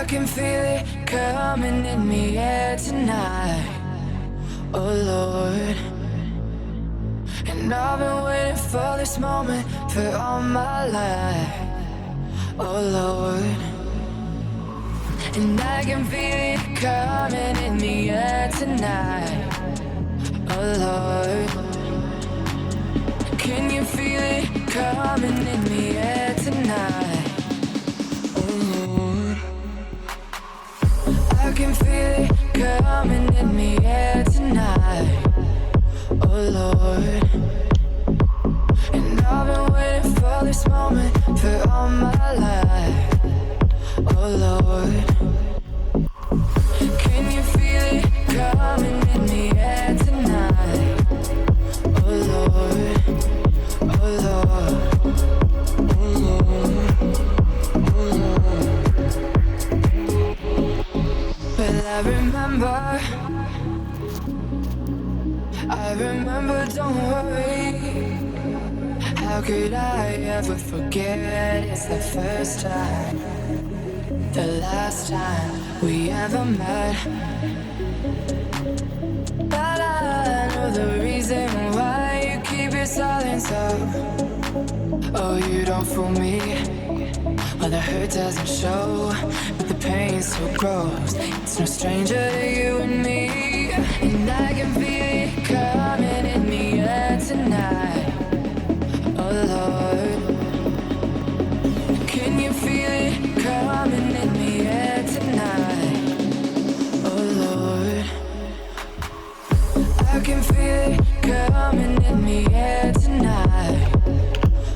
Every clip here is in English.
can feel it coming in the air tonight. Oh Lord. And I've been waiting for this moment for all my life. Oh Lord. And I can feel it coming in the air tonight. Oh Lord. Can you feel it coming in the air tonight? Oh Lord. I can feel it coming in the air tonight. Oh Lord. And I've been waiting for this moment for all my life. Oh Lord. Can you feel it coming in the air tonight? Oh Lord. Oh Lord. Oh Lord. Oh Lord. Well, I remember, don't worry. How could I ever forget? It's the first time, the last time we ever met. But I know the reason why you keep your silence up. Oh, you don't fool me. Well, the hurt doesn't show, but the pain still grows. It's no stranger to you and me. And I can feel it coming in the air tonight. Oh Lord. Can you feel it coming in the air tonight? Oh Lord. I can feel it coming in the air tonight.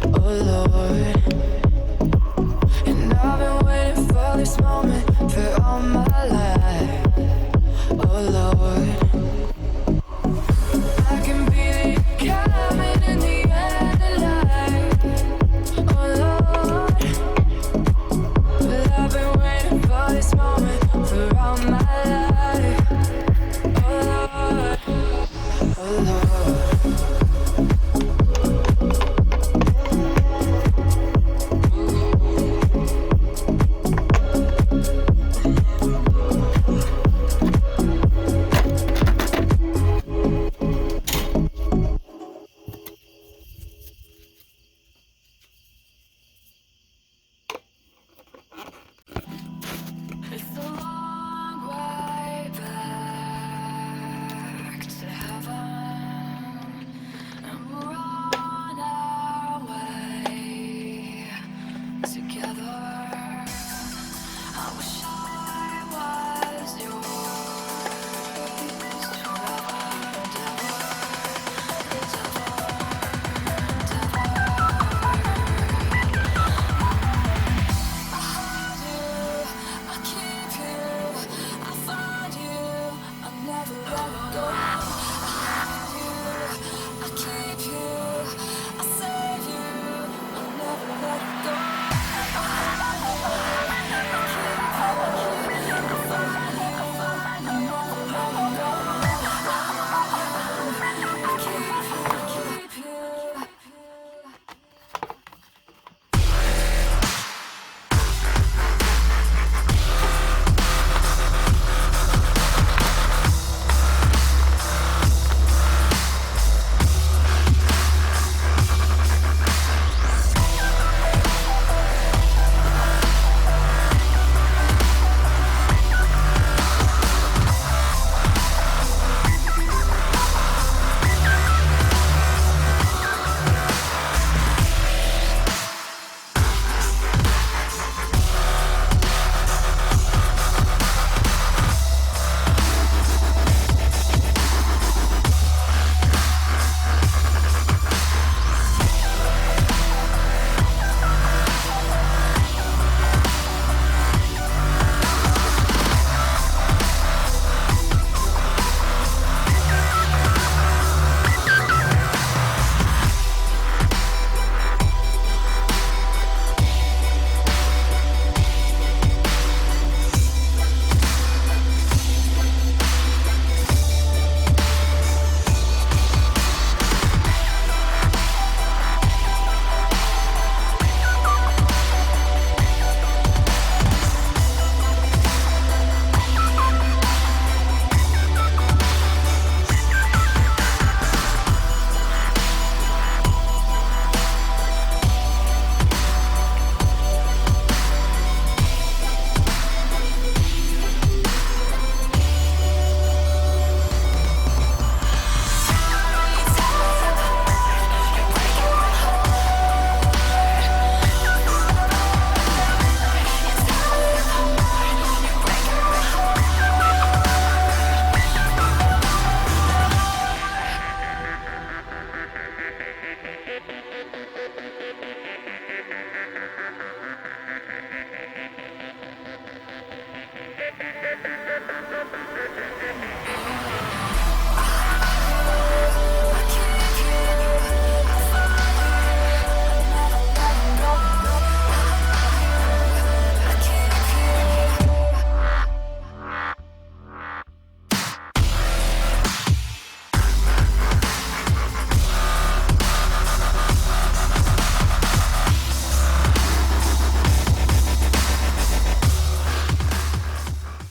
Oh Lord. And I've been waiting for this moment for all my